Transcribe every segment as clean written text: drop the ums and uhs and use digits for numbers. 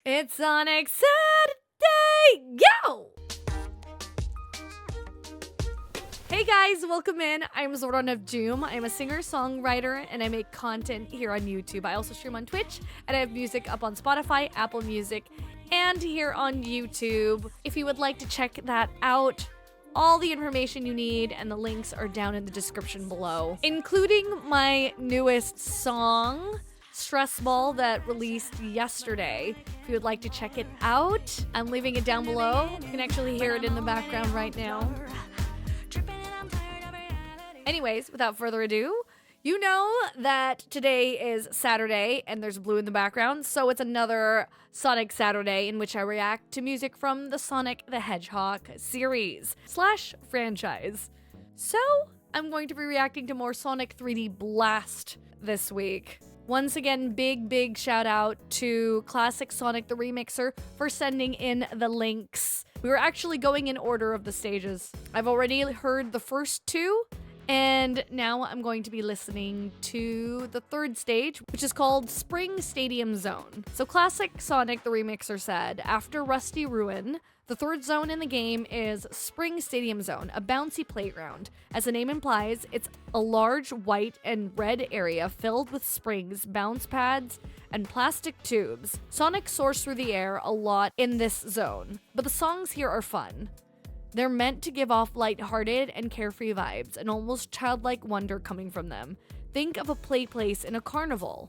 It's Sonic Saturday! Go! Hey guys, welcome in. I'm ZorDon of Doom. I'm a singer-songwriter and I make content here on YouTube. I also stream on Twitch and I have music up on Spotify, Apple Music, and here on YouTube. If you would like to check that out, all the information you need and the links are down in the description below, including my newest song, Stress Ball, that released yesterday. If you would like to check it out, I'm leaving it down below. You can actually hear it in the background right now. Anyways, without further ado, you know that today is Saturday and there's blue in the background, so it's another Sonic Saturday in which I react to music from the Sonic the Hedgehog series / franchise. So, I'm going to be reacting to more Sonic 3D Blast this week. Once again, big shout out to Classic Sonic the Remixer for sending in the links. We were actually going in order of the stages. I've already heard the first two, and now I'm going to be listening to the third stage, which is called Spring Stadium Zone. So Classic Sonic the Remixer said, after Rusty Ruin, the third zone in the game is Spring Stadium Zone, a bouncy playground. As the name implies, it's a large white and red area filled with springs, bounce pads, and plastic tubes. Sonic soars through the air a lot in this zone, but the songs here are fun. They're meant to give off lighthearted and carefree vibes, an almost childlike wonder coming from them. Think of a play place in a carnival.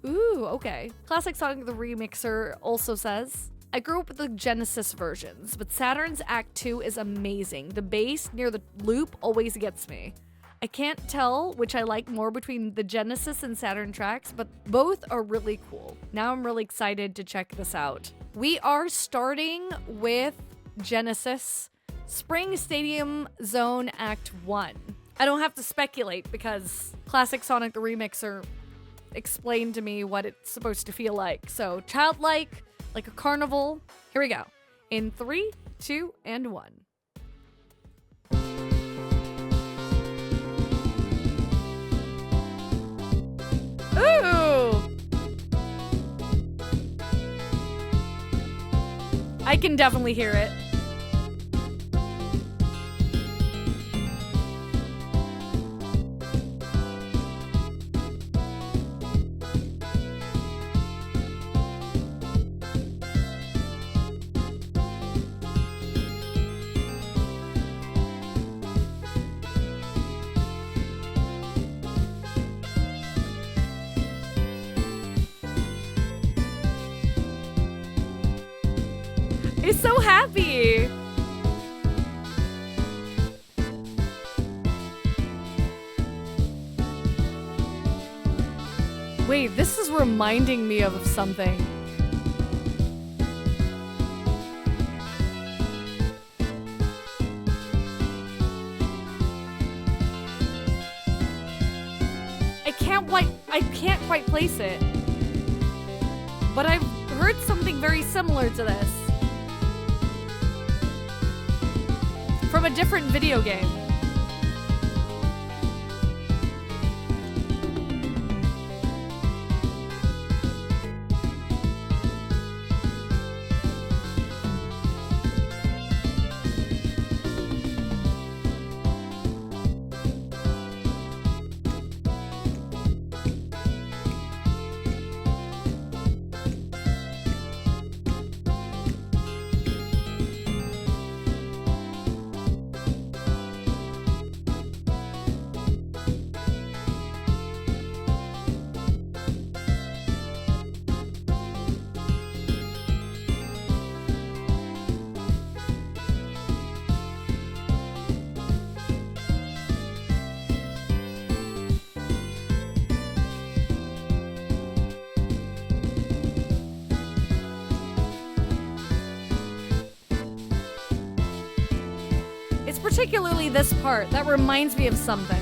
Ooh, okay. Classic Sonic the Remixer also says, I grew up with the Genesis versions, but Saturn's Act 2 is amazing. The bass near the loop always gets me. I can't tell which I like more between the Genesis and Saturn tracks, but both are really cool. Now I'm really excited to check this out. We are starting with Genesis, Spring Stadium Zone Act 1. I don't have to speculate because Classic Sonic the Remixer explained to me what it's supposed to feel like. So childlike, like a carnival. Here we go. In 3, 2, and 1. Ooh! I can definitely hear it. He's so happy! Wait, this is reminding me of something. I can't quite place it. But I've heard something very similar to this from a different video game. Particularly this part that reminds me of something.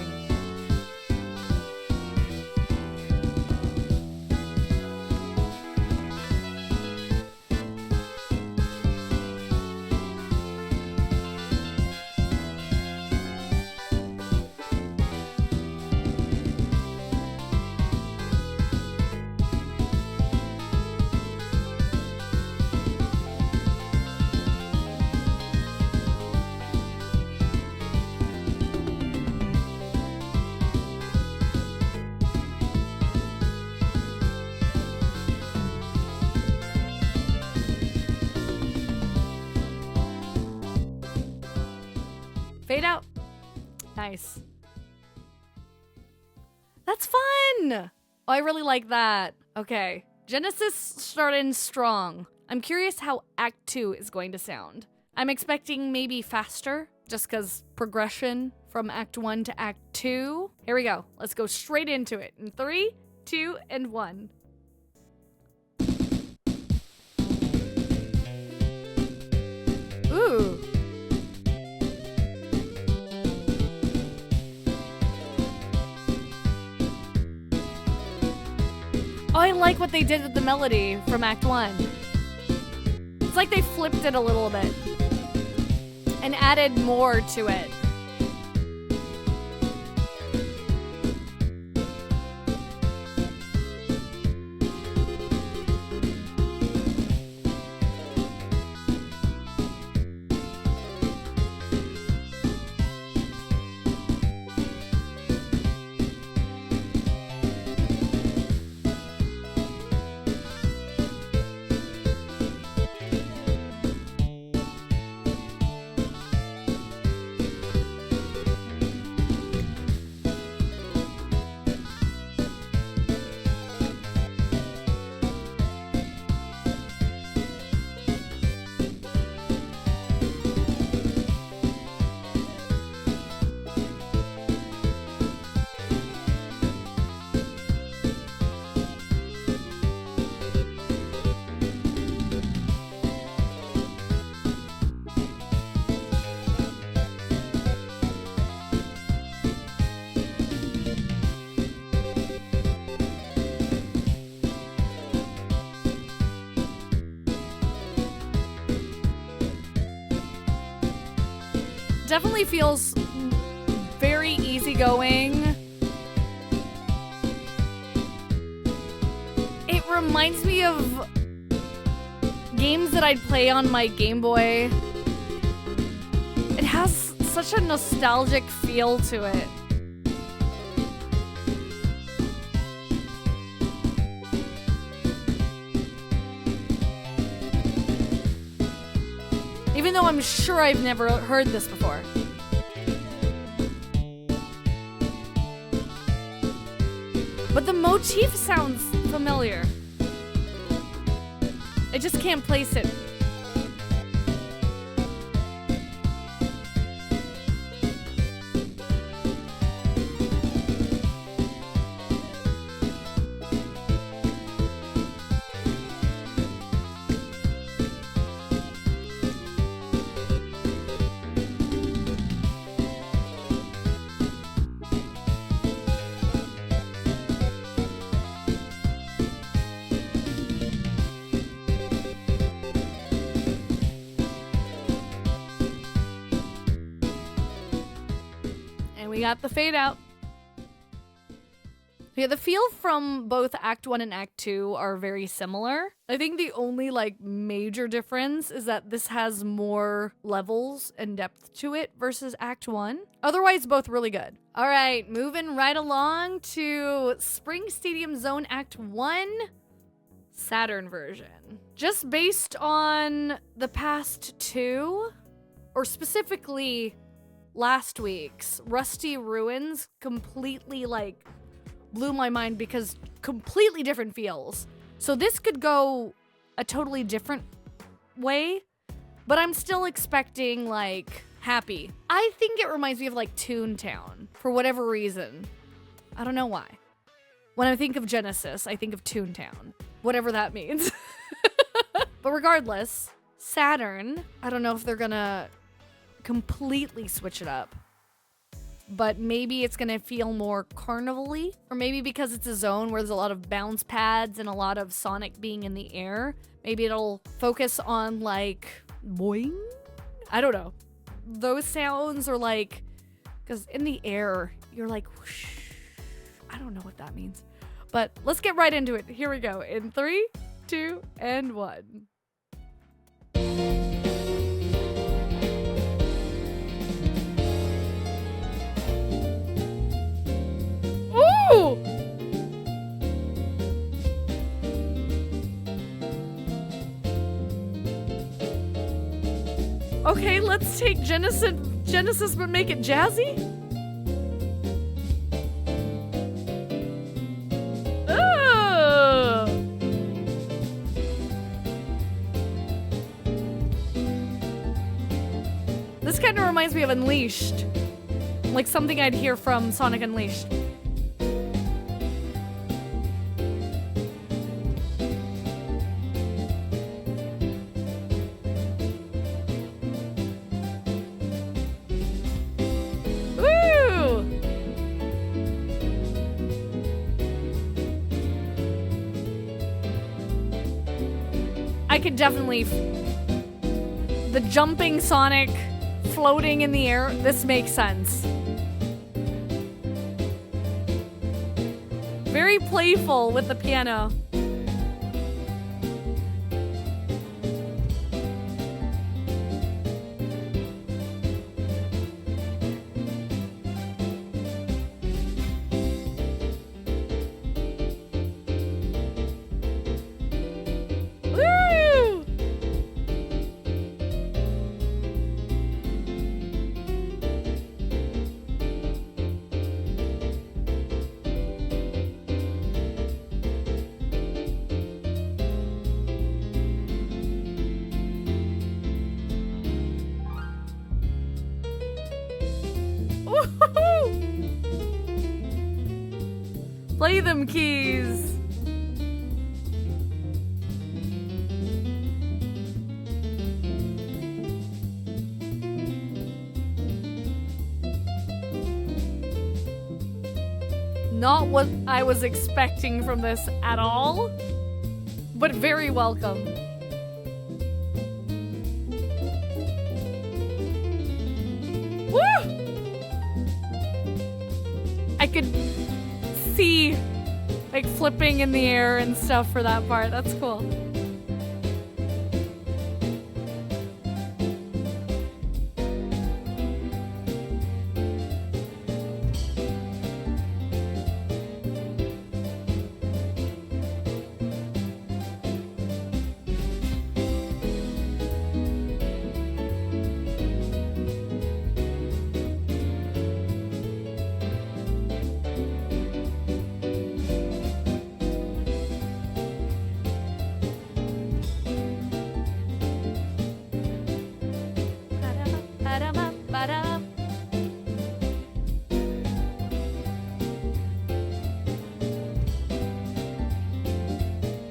Fade out. Nice. That's fun. Oh, I really like that. Okay. Genesis started strong. I'm curious how Act 2 is going to sound. I'm expecting maybe faster, just because progression from Act 1 to Act 2. Here we go. Let's go straight into it. In 3, 2, and 1. Ooh. Oh, I like what they did with the melody from Act 1. It's like they flipped it a little bit and added more to it. Definitely feels very easygoing. It reminds me of games that I'd play on my Game Boy. It has such a nostalgic feel to it. Even though I'm sure I've never heard this before. But the motif sounds familiar. I just can't place it. We got the fade out. Yeah, the feel from both Act 1 and Act 2 are very similar. I think the only major difference is that this has more levels and depth to it versus Act 1. Otherwise, both really good. All right, moving right along to Spring Stadium Zone Act 1 Saturn version. Just based on the past two, or specifically last week's Rusty Ruins, completely blew my mind because completely different feels. So this could go a totally different way, but I'm still expecting happy. I think it reminds me of Toontown for whatever reason. I don't know why. When I think of Genesis, I think of Toontown, whatever that means. But regardless, Saturn, I don't know if they're gonna completely switch it up, but maybe it's gonna feel more carnival-y, or maybe because it's a zone where there's a lot of bounce pads and a lot of Sonic being in the air, maybe it'll focus on boing. I don't know. Those sounds are because in the air you're whoosh. I don't know what that means, but let's get right into it. Here we go in 3, 2, and 1. Ooh! Okay, let's take Genesis Genesis but make it jazzy? Oh. This kind of reminds me of Unleashed. Like something I'd hear from Sonic Unleashed. I could definitely... The jumping Sonic floating in the air, this makes sense. Very playful with the piano. Play them keys. Not what I was expecting from this at all, but very welcome. Woo! I could see like flipping in the air and stuff for that part. That's cool.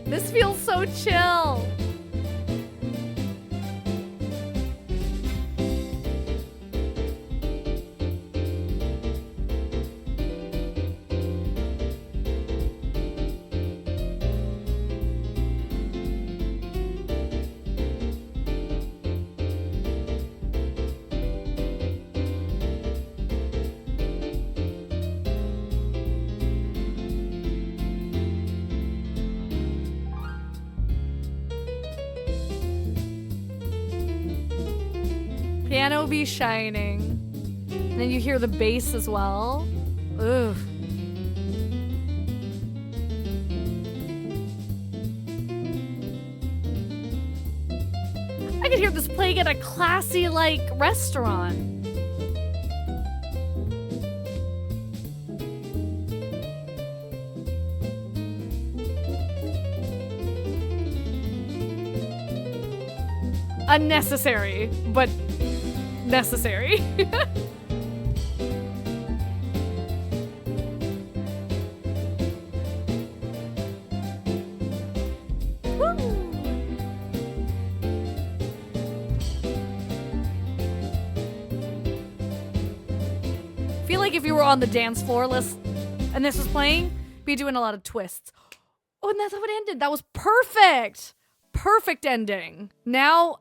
This feels so chill. Piano be shining. And then you hear the bass as well. Ugh. I could hear this playing at a classy, like, restaurant. Unnecessary, but necessary. Feel like if you were on the dance floor list and this was playing, be doing a lot of twists. Oh, and that's how it ended. That was perfect. Perfect ending. Now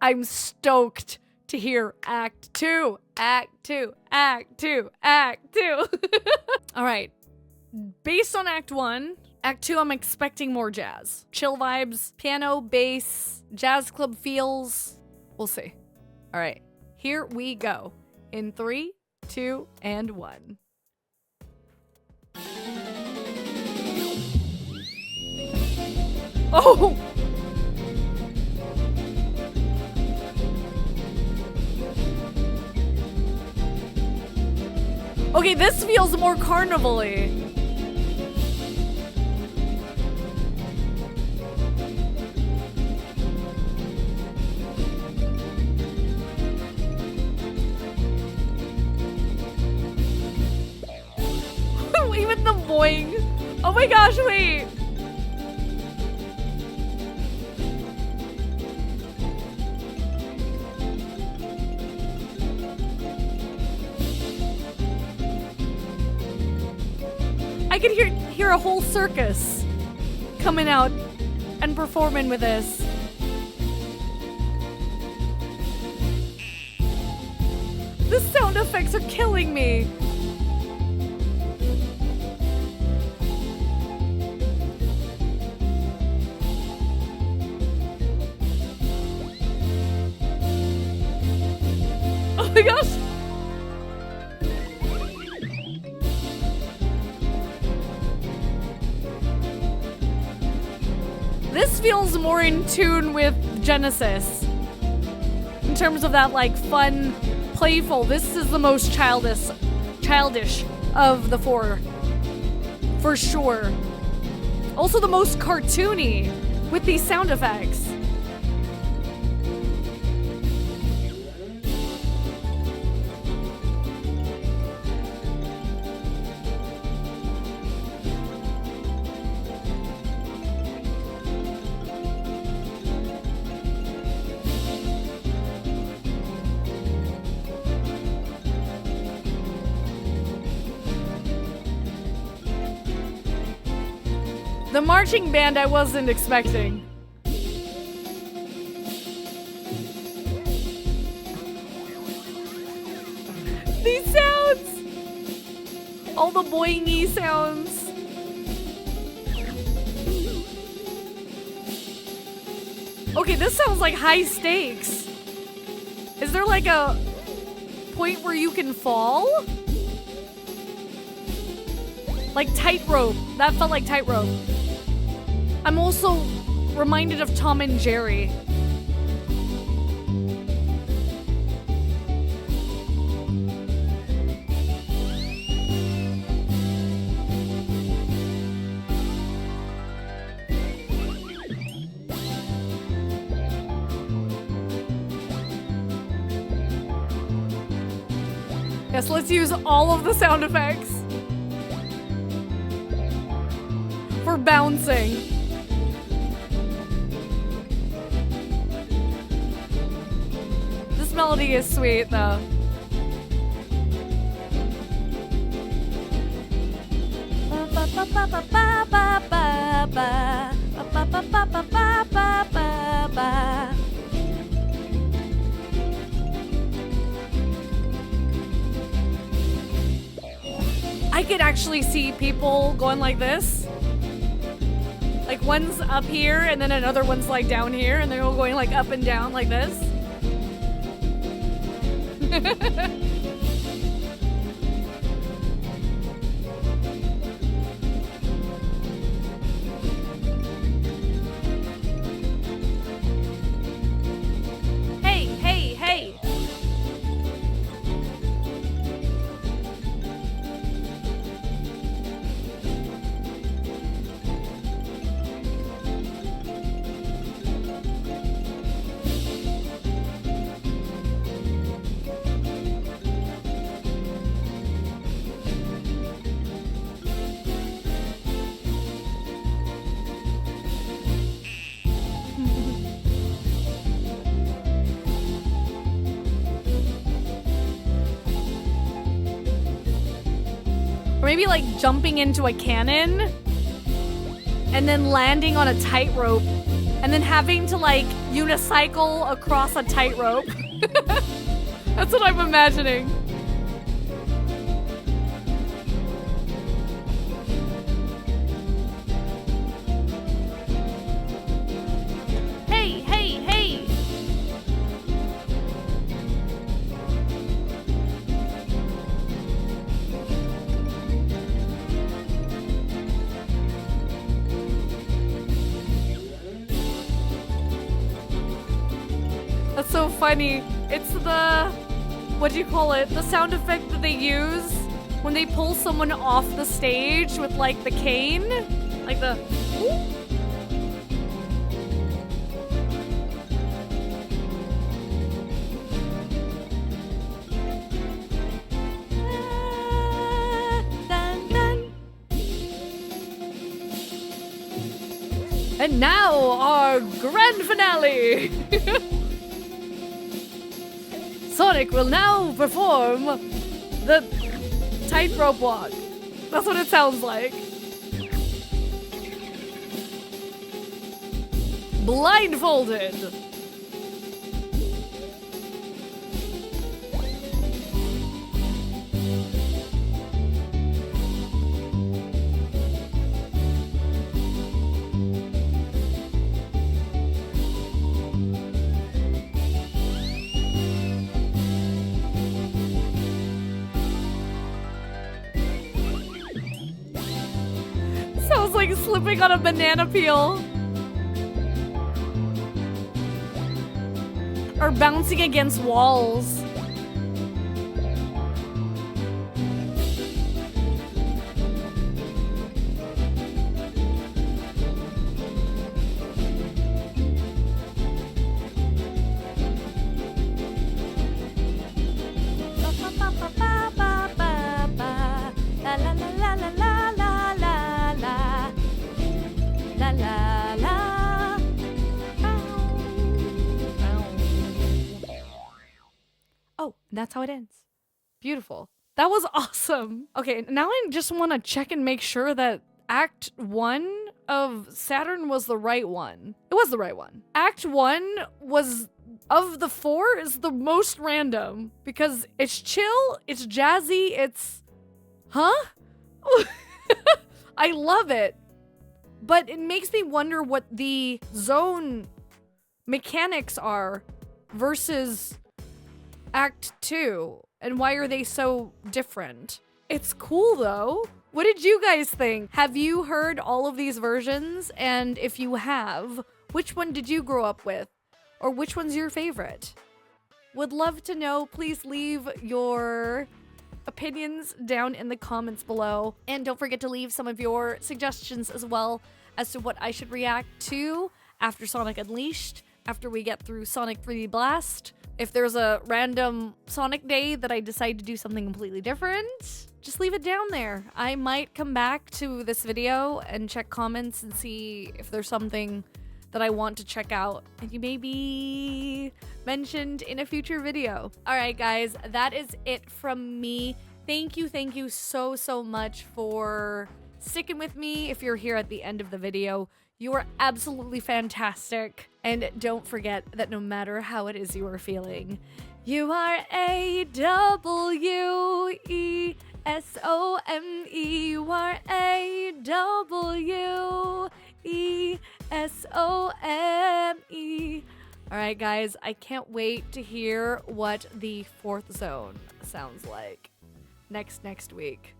I'm stoked to hear Act 2, Act 2, Act 2, Act 2. All right. Based on Act 1, Act 2, I'm expecting more jazz. Chill vibes, piano, bass, jazz club feels. We'll see. All right. Here we go. In 3, 2, and 1. Oh! Okay, this feels more carnival-y. Even the boing. Oh my gosh, wait. I could hear a whole circus coming out and performing with this. The sound effects are killing me. Oh my gosh. This feels more in tune with Genesis. In terms of that like fun, playful. This is the most childish of the four. For sure. Also the most cartoony with these sound effects. The marching band I wasn't expecting. These sounds! All the boingy sounds. Okay, this sounds like high stakes. Is there like a point where you can fall? Like tightrope. That felt like tightrope. I'm also reminded of Tom and Jerry. Yes, let's use all of the sound effects for bouncing. This melody is sweet, though. I could actually see people going like this. Like one's up here and then another one's like down here and they're all going like up and down like this. Hey, hey, hey. Or maybe like jumping into a cannon and then landing on a tightrope and then having to like unicycle across a tightrope. That's what I'm imagining. Hey, hey, hey. So funny. It's the, what do you call it? The sound effect that they use when they pull someone off the stage with like the cane, like the. Ooh. And now, our grand finale! Sonic will now perform the tightrope walk. That's what it sounds like. Blindfolded. Sounds like slipping on a banana peel. Or bouncing against walls. Oh, and that's how it ends. Beautiful. That was awesome. Okay, now I just want to check and make sure that Act 1 of Saturn was the right one. It was the right one. Act 1 was, of the 4, is the most random. Because it's chill, it's jazzy, it's... Huh? I love it. But it makes me wonder what the zone mechanics are versus Act 2, and why are they so different? It's cool though. What did you guys think? Have you heard all of these versions? And if you have, which one did you grow up with? Or which one's your favorite? Would love to know. Please leave your opinions down in the comments below. And don't forget to leave some of your suggestions as well as to what I should react to after Sonic Unleashed, after we get through Sonic 3D Blast. If there's a random Sonic day that I decide to do something completely different, just leave it down there. I might come back to this video and check comments and see if there's something that I want to check out and you may be mentioned in a future video. All right, guys, that is it from me. Thank you so much for sticking with me. If you're here at the end of the video, you are absolutely fantastic. And don't forget that no matter how it is you are feeling, you are A-W-E-S-O-M-E. You are A-W-E-S-O-M-E. All right, guys, I can't wait to hear what the 4th zone sounds like next week.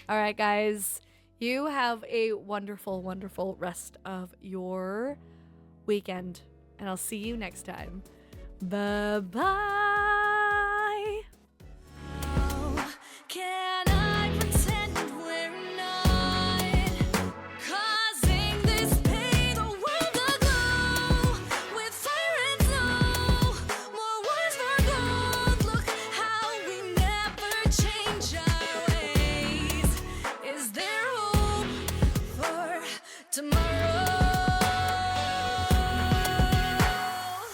All right, guys, you have a wonderful rest of your weekend, and I'll see you next time. Bye-bye.